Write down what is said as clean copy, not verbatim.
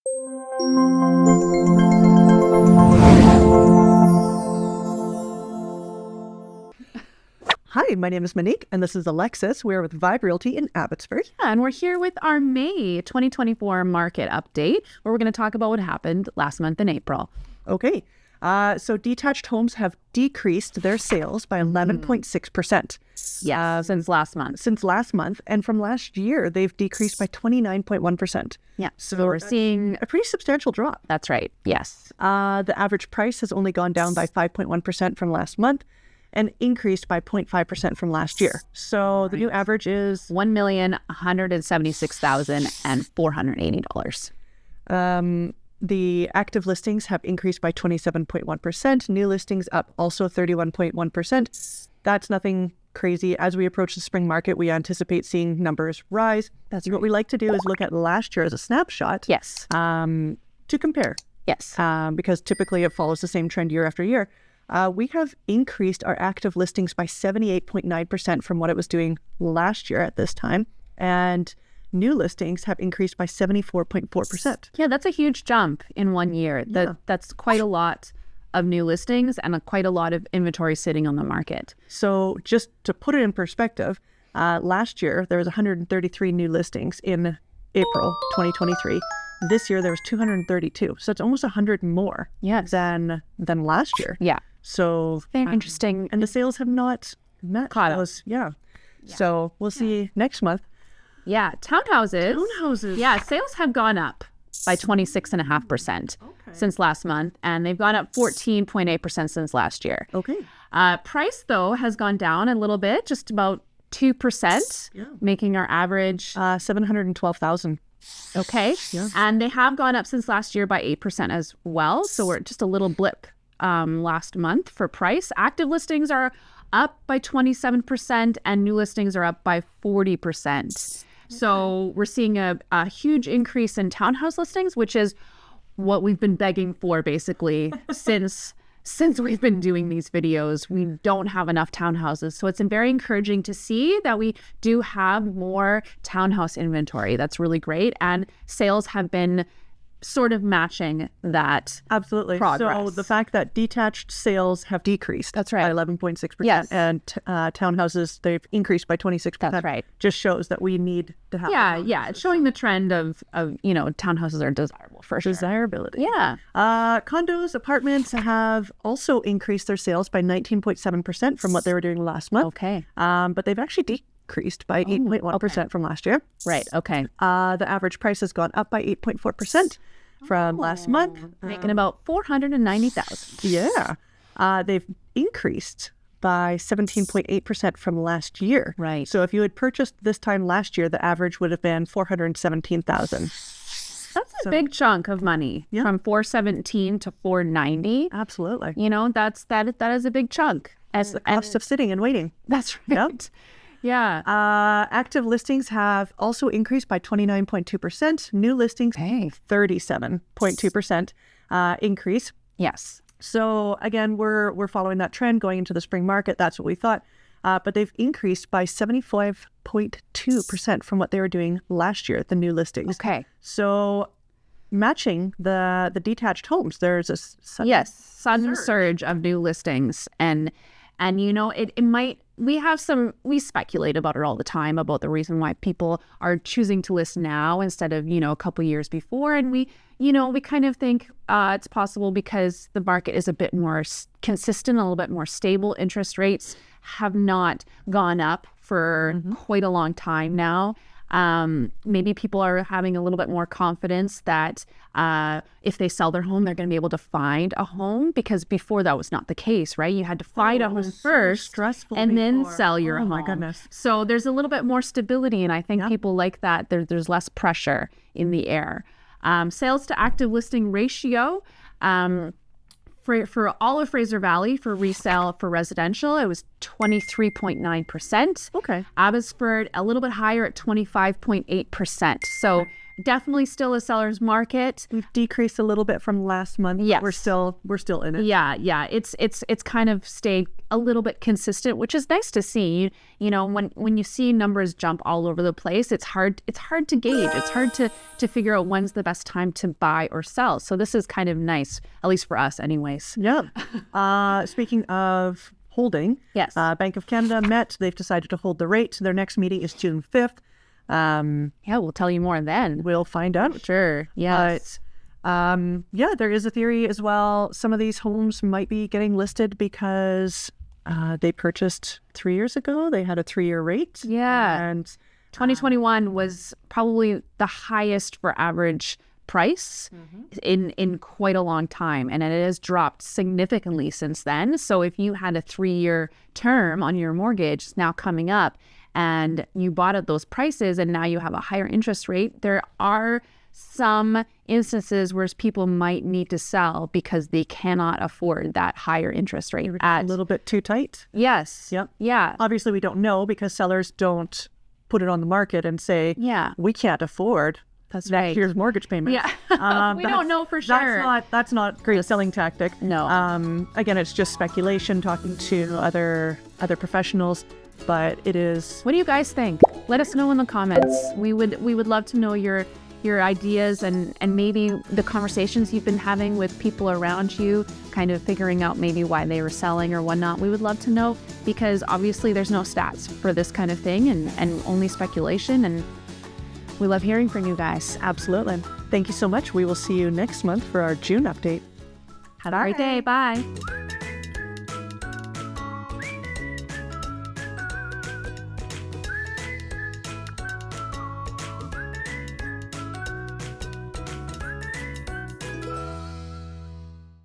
Hi, my name is Monique, and this is Alexis. We're with FVREB Realty in Abbotsford. Yeah, and we're here with our May 2024 market update, where we're going to talk about what happened last month in April. Okay, so detached homes have decreased their sales by 11.6%. Yeah, since last month. Since last month, and from last year, they've decreased by 29.1%. Yeah, so we're seeing a pretty substantial drop. That's right, yes. The average price has only gone down by 5.1% from last month, and increased by 0.5% from last year. So the new average is $1,176,480. The active listings have increased by 27.1%. New listings up also 31.1%. That's nothing crazy. As we approach the spring market, we anticipate seeing numbers rise. That's what we like to do is look at last year as a snapshot. Yes. To compare. Yes. Because typically it follows the same trend year after year. We have increased our active listings by 78.9% from what it was doing last year at this time. And new listings have increased by 74.4%. Yeah, that's a huge jump in 1 year. That's quite a lot of new listings and quite a lot of inventory sitting on the market. So just to put it in perspective, last year there was 133 new listings in April 2023. This year there was 232. So it's almost 100 more than last year. Yeah. So very interesting. And the sales have not met those. Yeah. So we'll see next month. Yeah. Townhouses. Yeah. Sales have gone up by 26.5% since last month. And they've gone up 14.8% since last year. Okay. Price, though, has gone down a little bit, just about 2%, making our average $712,000. Okay. Yeah. And they have gone up since last year by 8% as well. So we're just a little blip last month for price. Active listings are up by 27% and new listings are up by 40%. So we're seeing a huge increase in townhouse listings, which is what we've been begging for basically since we've been doing these videos. We don't have enough townhouses. So it's very encouraging to see that we do have more townhouse inventory. That's really great. And sales have been sort of matching that progress. So the fact that detached sales have decreased by 11.6%. Yes. And townhouses, they've increased by 26%. That's right. Just shows that we need to have it's showing the trend of townhouses are desirable for sure. Desirability. Yeah. Condos, apartments have also increased their sales by 19.7% from what they were doing last month. Okay. But they've actually decreased by 8.1% from last year. Right. Okay. The average price has gone up by 8.4% from last month, making about $490,000. Yeah. They've increased by 17.8% from last year. Right. So if you had purchased this time last year, the average would have been $417,000. That's a big chunk of money from $417 to $490. Absolutely. That is a big chunk. It's the cost of sitting and waiting. That's right. Yeah. Active listings have also increased by 29.2%. New listings, 37.2% increase. Yes. So again, we're following that trend going into the spring market. That's what we thought. But they've increased by 75.2% from what they were doing last year, the new listings. Okay. So matching the detached homes, there's a sudden surge of new listings. And it might, we speculate about it all the time about the reason why people are choosing to list now instead of, a couple years before. And we kind of think it's possible because the market is a bit more consistent, a little bit more stable. Interest rates have not gone up for quite a long time now. Maybe people are having a little bit more confidence that if they sell their home, they're going to be able to find a home, because before that was not the case, right? You had to find a home first and then sell your home. Oh my goodness. So there's a little bit more stability, and I think people like that. There's less pressure in the air. Sales to active listing ratio, for all of Fraser Valley for resale for residential, it was 23.9%. Okay. Abbotsford, a little bit higher at 25.8%. So definitely still a seller's market. We've decreased a little bit from last month. Yes. We're still in it. Yeah. It's kind of stayed a little bit consistent, which is nice to see. You know, when you see numbers jump all over the place, it's hard to gauge. It's hard to figure out when's the best time to buy or sell. So this is kind of nice, at least for us anyways. Yeah. Speaking of holding, Yes. Bank of Canada met. They've decided to hold the rate. Their next meeting is June 5th. Yeah, we'll tell you more then. We'll find out. Sure. Yes. But yeah, there is a theory as well. Some of these homes might be getting listed because they purchased 3 years ago. They had a 3-year rate. Yeah. And 2021 was probably the highest for average price in quite a long time, and it has dropped significantly since then. So if you had a 3-year term on your mortgage now coming up and you bought at those prices and now you have a higher interest rate, there are some instances where people might need to sell because they cannot afford that higher interest rate. a little bit too tight. Yes. Yep. Yeah. Obviously, we don't know because sellers don't put it on the market and say, Yeah. we can't afford That's next right. year's mortgage payment. Yeah. We don't know for sure. That's not a great selling tactic. No. Again, it's just speculation, talking to other professionals, but it is. What do you guys think? Let us know in the comments. We would love to know your ideas and maybe the conversations you've been having with people around you, kind of figuring out maybe why they were selling or whatnot. We would love to know, because obviously there's no stats for this kind of thing and only speculation, and we love hearing from you guys. Absolutely. Thank you so much. We will see you next month for our June update. Have a great day. Bye.